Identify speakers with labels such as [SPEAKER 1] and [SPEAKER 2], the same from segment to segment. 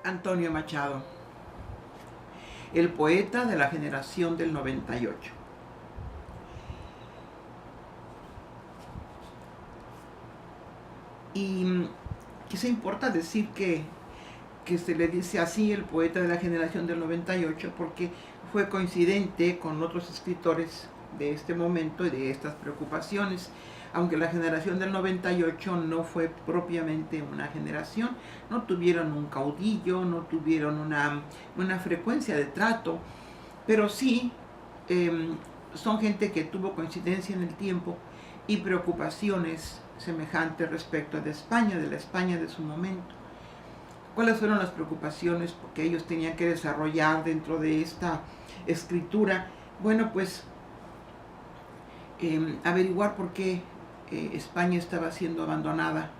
[SPEAKER 1] Antonio Machado, el poeta de la generación del 98. Y quizá importa decir que se le dice así el poeta de la generación del 98 porque fue coincidente con otros escritores de este momento y de estas preocupaciones, aunque la generación del 98 no fue propiamente una generación, no tuvieron un caudillo, no tuvieron una frecuencia de trato, pero sí son gente que tuvo coincidencia en el tiempo y preocupaciones semejantes respecto de España, de la España de su momento. ¿Cuáles fueron las preocupaciones que ellos tenían que desarrollar dentro de esta escritura? Bueno, pues averiguar por qué España estaba siendo abandonada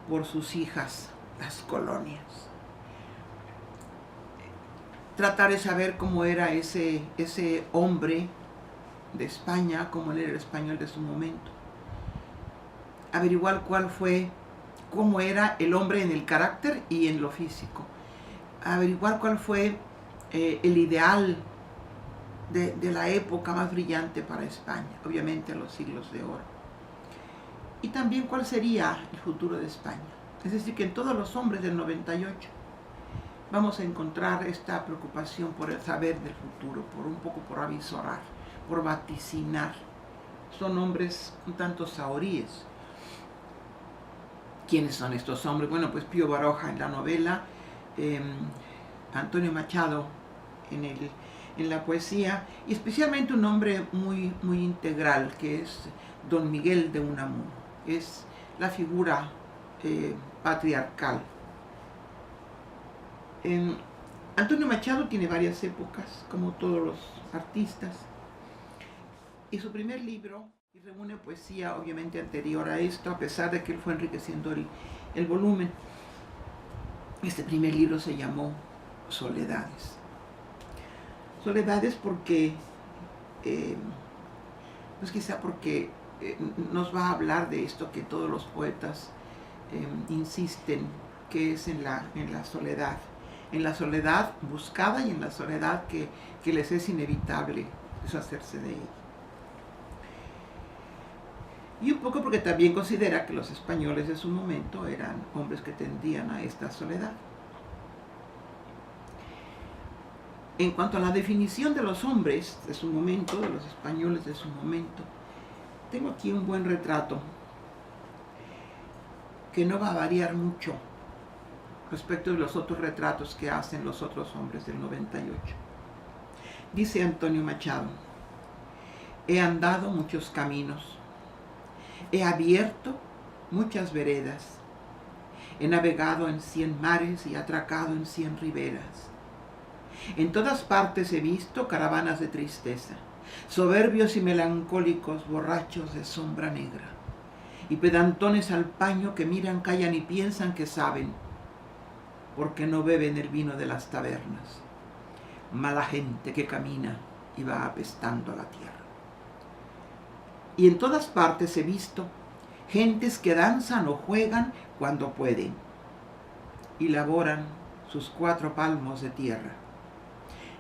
[SPEAKER 1] por sus hijas, las colonias. Tratar de saber cómo era ese hombre de España, cómo era el español de su momento. Averiguar cómo era el hombre en el carácter y en lo físico. Averiguar cuál fue el ideal de la época más brillante para España, obviamente los siglos de oro. Y también cuál sería el futuro de España. Es decir, que en todos los hombres del 98 vamos a encontrar esta preocupación por el saber del futuro, por avisorar, por vaticinar. Son hombres un tanto sahoríes. ¿Quiénes son estos hombres? Bueno, pues Pío Baroja en la novela, Antonio Machado en la poesía, y especialmente un hombre muy, muy integral, que es Don Miguel de Unamuno. Es la figura patriarcal. Antonio Machado tiene varias épocas, como todos los artistas, y su primer libro reúne poesía obviamente anterior a esto, a pesar de que él fue enriqueciendo el volumen. Este primer libro se llamó Soledades. Soledades porque, pues quizá porque nos va a hablar de esto que todos los poetas insisten, que es en la soledad. En la soledad buscada y en la soledad que les es inevitable deshacerse de ella. Y un poco porque también considera que los españoles de su momento eran hombres que tendían a esta soledad. En cuanto a la definición de los hombres de su momento, de los españoles de su momento, tengo aquí un buen retrato que no va a variar mucho respecto de los otros retratos que hacen los otros hombres del 98. Dice Antonio Machado: he andado muchos caminos, he abierto muchas veredas, he navegado en 100 mares y atracado en 100 riberas. En todas partes he visto caravanas de tristeza, soberbios y melancólicos borrachos de sombra negra, y pedantones al paño que miran, callan y piensan que saben, porque no beben el vino de las tabernas. Mala gente que camina y va apestando a la tierra. Y en todas partes he visto gentes que danzan o juegan cuando pueden y laboran sus 4 palmos de tierra.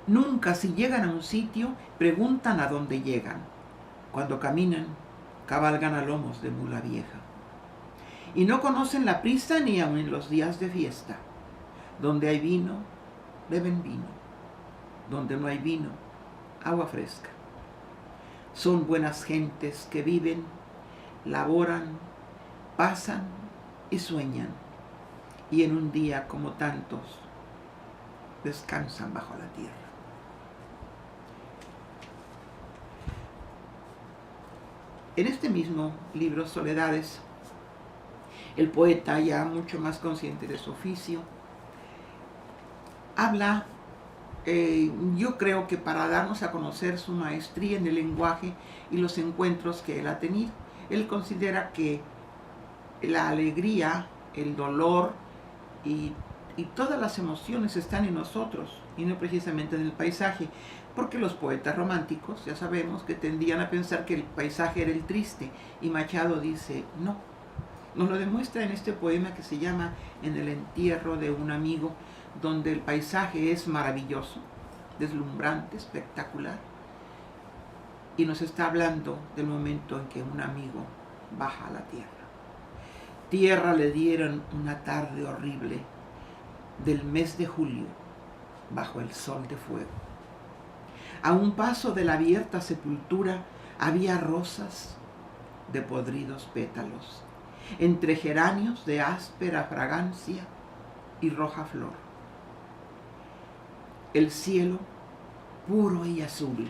[SPEAKER 1] Nunca, si llegan a un sitio, preguntan a dónde llegan. Cuando caminan, cabalgan a lomos de mula vieja. Y no conocen la prisa ni aun en los días de fiesta. Donde hay vino, beben vino. Donde no hay vino, agua fresca. Son buenas gentes que viven, laboran, pasan y sueñan, y en un día como tantos descansan bajo la tierra. En este mismo libro, Soledades, el poeta, ya mucho más consciente de su oficio, habla, yo creo que para darnos a conocer su maestría en el lenguaje y los encuentros que él ha tenido. Él considera que la alegría, el dolor y todas las emociones están en nosotros y no precisamente en el paisaje, porque los poetas románticos, ya sabemos, que tendían a pensar que el paisaje era el triste, y Machado dice, no, Nos lo demuestra en este poema que se llama En el entierro de un amigo, donde el paisaje es maravilloso, deslumbrante, espectacular, y nos está hablando del momento en que un amigo baja a la tierra. Tierra le dieron una tarde horrible del mes de julio, bajo el sol de fuego. A un paso de la abierta sepultura había rosas de podridos pétalos, entre geranios de áspera fragancia y roja flor. El cielo, puro y azul,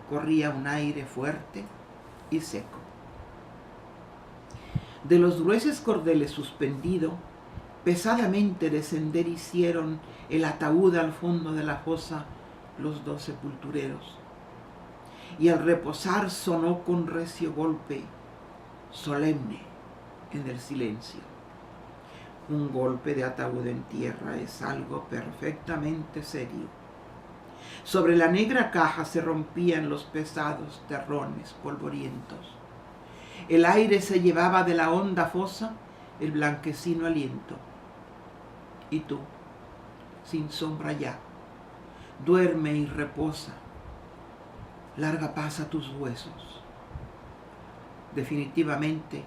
[SPEAKER 1] corría un aire fuerte y seco. De los gruesos cordeles suspendido, pesadamente descender hicieron el ataúd al fondo de la fosa los 2 sepultureros, y al reposar sonó con recio golpe, solemne en el silencio. Un golpe de ataúd en tierra es algo perfectamente serio. Sobre la negra caja se rompían los pesados terrones polvorientos. El aire se llevaba de la honda fosa el blanquecino aliento. Y tú, sin sombra ya, duerme y reposa. Larga paz a tus huesos. Definitivamente,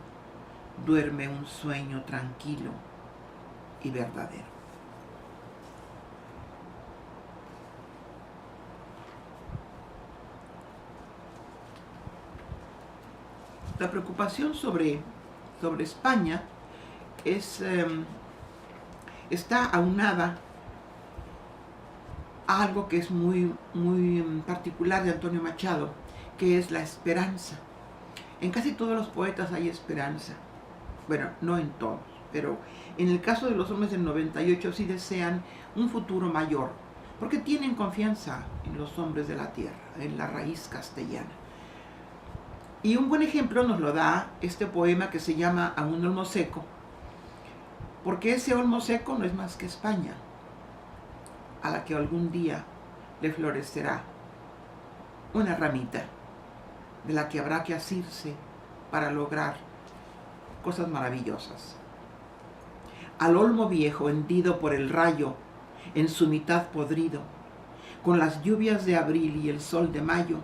[SPEAKER 1] duerme un sueño tranquilo y verdadero. La preocupación sobre España está aunada a algo que es muy particular de Antonio Machado, que es la esperanza. En casi todos los poetas hay esperanza. Bueno, no en todos, pero en el caso de los hombres del 98 sí desean un futuro mayor, porque tienen confianza en los hombres de la tierra, en la raíz castellana. Y un buen ejemplo nos lo da este poema que se llama A un olmo seco, porque ese olmo seco no es más que España, a la que algún día le florecerá una ramita de la que habrá que asirse para lograr cosas maravillosas. Al olmo viejo hendido por el rayo, en su mitad podrido, con las lluvias de abril y el sol de mayo,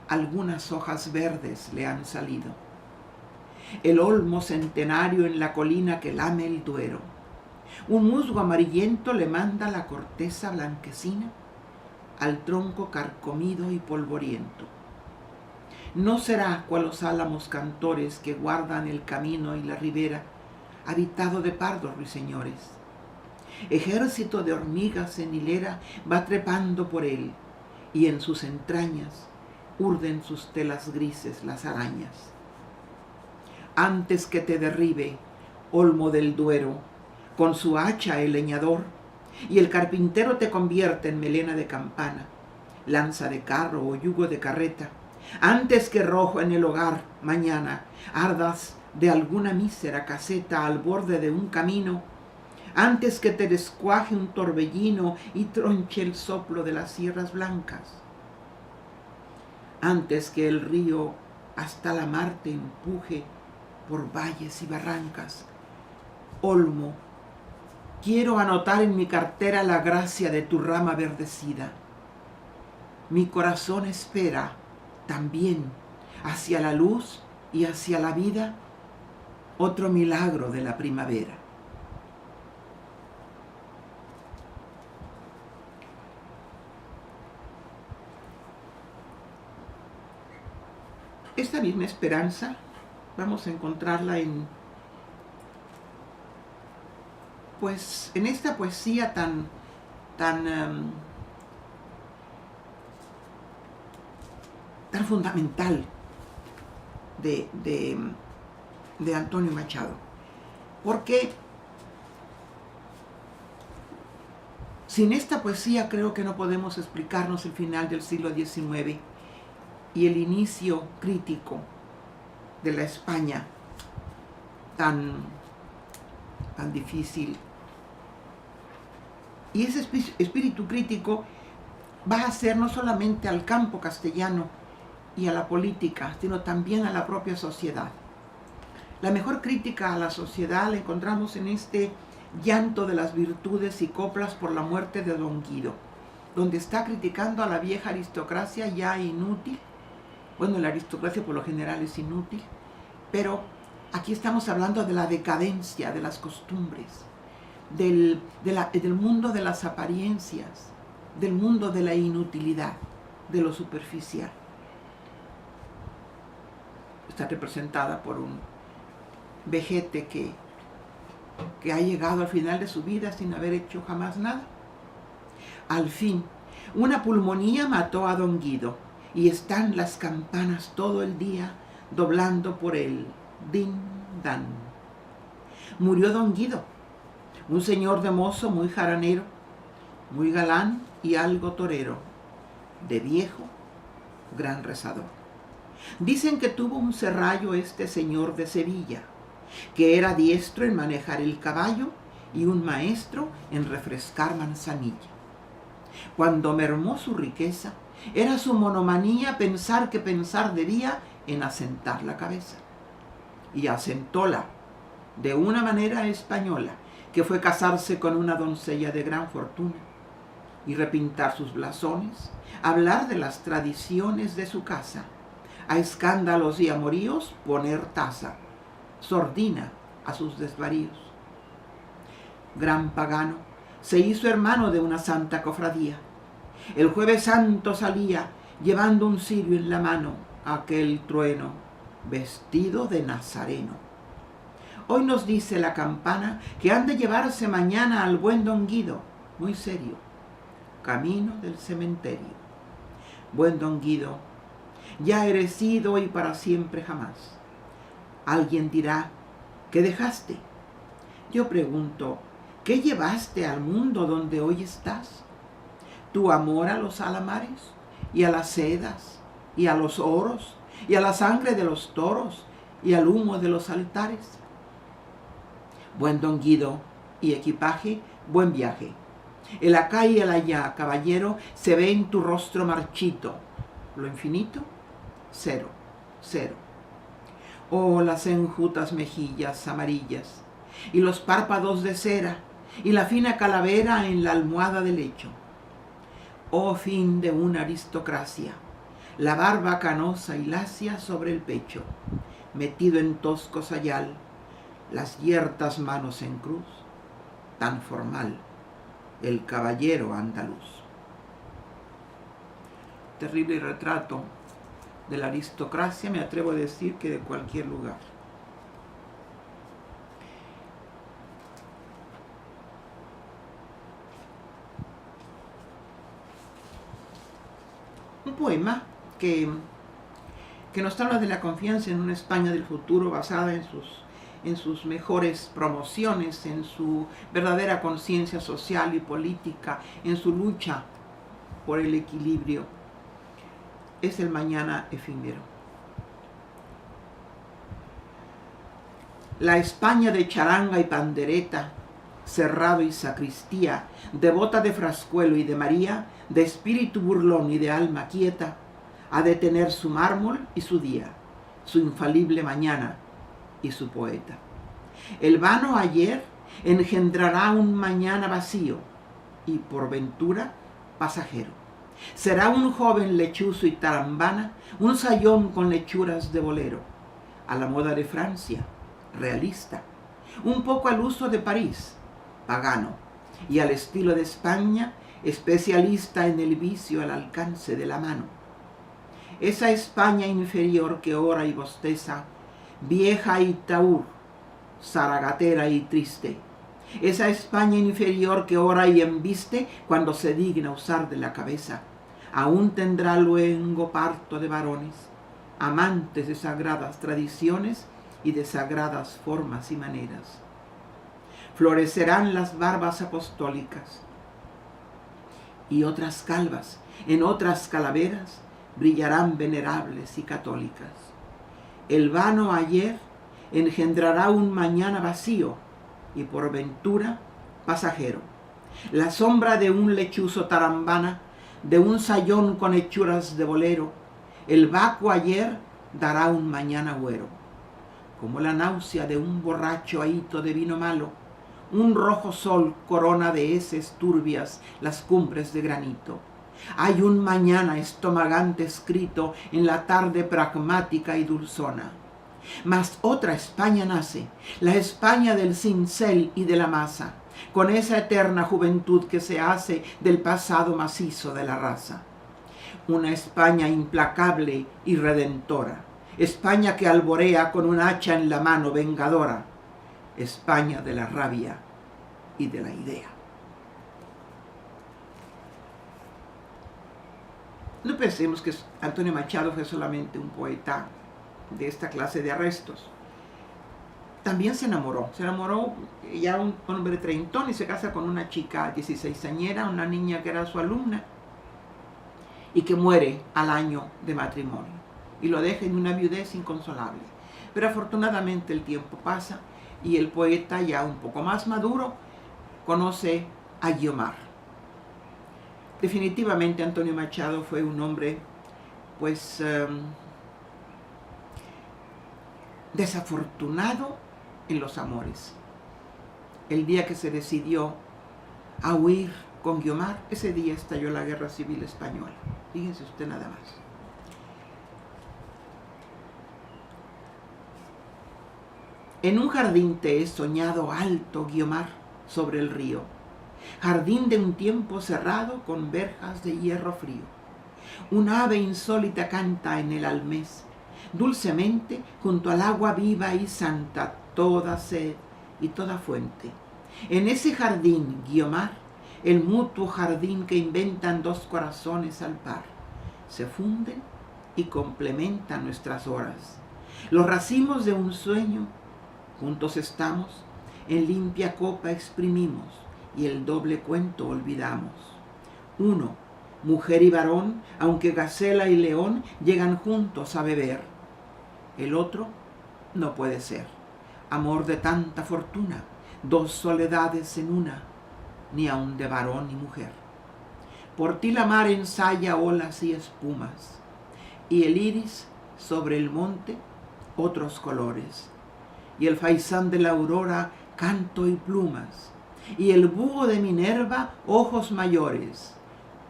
[SPEAKER 1] algunas hojas verdes le han salido. El olmo centenario en la colina que lame el Duero, un musgo amarillento le manda la corteza blanquecina al tronco carcomido y polvoriento. No será cual los álamos cantores que guardan el camino y la ribera, habitado de pardos ruiseñores. Ejército de hormigas en hilera va trepando por él, y en sus entrañas urden sus telas grises las arañas. Antes que te derribe, olmo del Duero, con su hacha el leñador, y el carpintero te convierte en melena de campana, lanza de carro o yugo de carreta, antes que rojo en el hogar mañana ardas de alguna mísera caseta al borde de un camino, antes que te descuaje un torbellino y tronche el soplo de las sierras blancas, antes que el río hasta la mar te empuje por valles y barrancas. Olmo, quiero anotar en mi cartera la gracia de tu rama verdecida. Mi corazón espera también hacia la luz y hacia la vida otro milagro de la primavera. Esta misma esperanza vamos a encontrarla en esta poesía tan fundamental de Antonio Machado. Porque sin esta poesía creo que no podemos explicarnos el final del siglo XIX y el inicio crítico de la España tan difícil. Y ese espíritu crítico va a ser no solamente al campo castellano y a la política, sino también a la propia sociedad. La mejor crítica a la sociedad la encontramos en este llanto de las virtudes y coplas por la muerte de Don Guido, donde está criticando a la vieja aristocracia ya inútil. Bueno, la aristocracia por lo general es inútil, pero aquí estamos hablando de la decadencia de las costumbres, del mundo de las apariencias, del mundo de la inutilidad, de lo superficial. Está representada por un vejete que ha llegado al final de su vida sin haber hecho jamás nada. Al fin, una pulmonía mató a Don Guido y están las campanas todo el día doblando por él. Din, dan. Murió Don Guido, un señor de mozo muy jaranero, muy galán y algo torero, de viejo, gran rezador. Dicen que tuvo un serrallo este señor de Sevilla, que era diestro en manejar el caballo y un maestro en refrescar manzanilla. Cuando mermó su riqueza, era su monomanía pensar que pensar debía en asentar la cabeza. Y asentóla de una manera española, que fue casarse con una doncella de gran fortuna y repintar sus blasones, hablar de las tradiciones de su casa, a escándalos y amoríos poner tasa, sordina a sus desvaríos. Gran pagano, se hizo hermano de una santa cofradía. El jueves santo salía, llevando un cirio en la mano, aquel trueno, vestido de nazareno. Hoy nos dice la campana que han de llevarse mañana al buen Don Guido, muy serio, camino del cementerio. Buen Don Guido, ya eres ido y para siempre jamás. Alguien dirá, ¿qué dejaste? Yo pregunto, ¿qué llevaste al mundo donde hoy estás? Tu amor a los alamares y a las sedas y a los oros y a la sangre de los toros y al humo de los altares. Buen Don Guido y equipaje, buen viaje. El acá y el allá, caballero, se ve en tu rostro marchito. Lo infinito, cero, cero. Oh, las enjutas mejillas amarillas, y los párpados de cera, y la fina calavera en la almohada del lecho. Oh, fin de una aristocracia, la barba canosa y lacia sobre el pecho, metido en tosco sayal, las yertas manos en cruz, tan formal, el caballero andaluz. Terrible retrato de la aristocracia, me atrevo a decir que de cualquier lugar. Un poema que nos habla de la confianza en una España del futuro basada en sus mejores promociones, en su verdadera conciencia social y política, en su lucha por el equilibrio. Es el mañana efímero. La España de charanga y pandereta, cerrado y sacristía, devota de Frascuelo y de María, de espíritu burlón y de alma quieta, ha de tener su mármol y su día, su infalible mañana y su poeta. El vano ayer engendrará un mañana vacío y por ventura pasajero. Será un joven lechuzo y tarambana, un sayón con lechuras de bolero, a la moda de Francia, realista, un poco al uso de París, pagano, y al estilo de España, especialista en el vicio al alcance de la mano. Esa España inferior que ora y bosteza, vieja y taur, zaragatera y triste. Esa España inferior que ora y embiste cuando se digna usar de la cabeza, aún tendrá luengo parto de varones, amantes de sagradas tradiciones y de sagradas formas y maneras. Florecerán las barbas apostólicas y otras calvas, en otras calaveras, brillarán venerables y católicas. El vano ayer engendrará un mañana vacío y por ventura pasajero. La sombra de un lechuzo tarambana, de un sayón con hechuras de bolero, el vacuo ayer dará un mañana güero. como la náusea de un borracho ahito de vino malo. Un rojo sol corona de heces turbias las cumbres de granito. Hay un mañana estomagante escrito en la tarde pragmática y dulzona. Mas otra España nace, la España del cincel y de la masa, con esa eterna juventud que se hace del pasado macizo de la raza. Una España implacable y redentora, España que alborea con un hacha en la mano vengadora, España de la rabia y de la idea. No pensemos que Antonio Machado fue solamente un poeta de esta clase de arrestos. También se enamoró ya un hombre treintón y se casa con una chica 16añera, una niña que era su alumna y que muere al año de matrimonio y lo deja en una viudez inconsolable. Pero afortunadamente el tiempo pasa y el poeta, ya un poco más maduro, conoce a Guiomar. Definitivamente Antonio Machado fue un hombre pues desafortunado en los amores. El día que se decidió a huir con Guiomar, ese día estalló la Guerra Civil Española. Fíjense usted nada más. En un jardín te he soñado alto, Guiomar, sobre el río. Jardín de un tiempo cerrado con verjas de hierro frío. Un ave insólita canta en el almés, dulcemente junto al agua viva y santa, toda sed y toda fuente. En ese jardín, Guiomar, el mutuo jardín que inventan dos corazones al par, se funden y complementan nuestras horas. Los racimos de un sueño, juntos estamos, en limpia copa exprimimos y el doble cuento olvidamos. Uno, mujer y varón, aunque gacela y león llegan juntos a beber. El otro no puede ser. Amor de tanta fortuna, dos soledades en una, ni aun de varón ni mujer. Por ti la mar ensaya olas y espumas, y el iris sobre el monte otros colores, y el faisán de la aurora canto y plumas, y el búho de Minerva ojos mayores,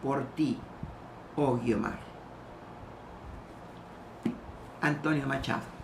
[SPEAKER 1] por ti, oh Guiomar. Antonio Machado.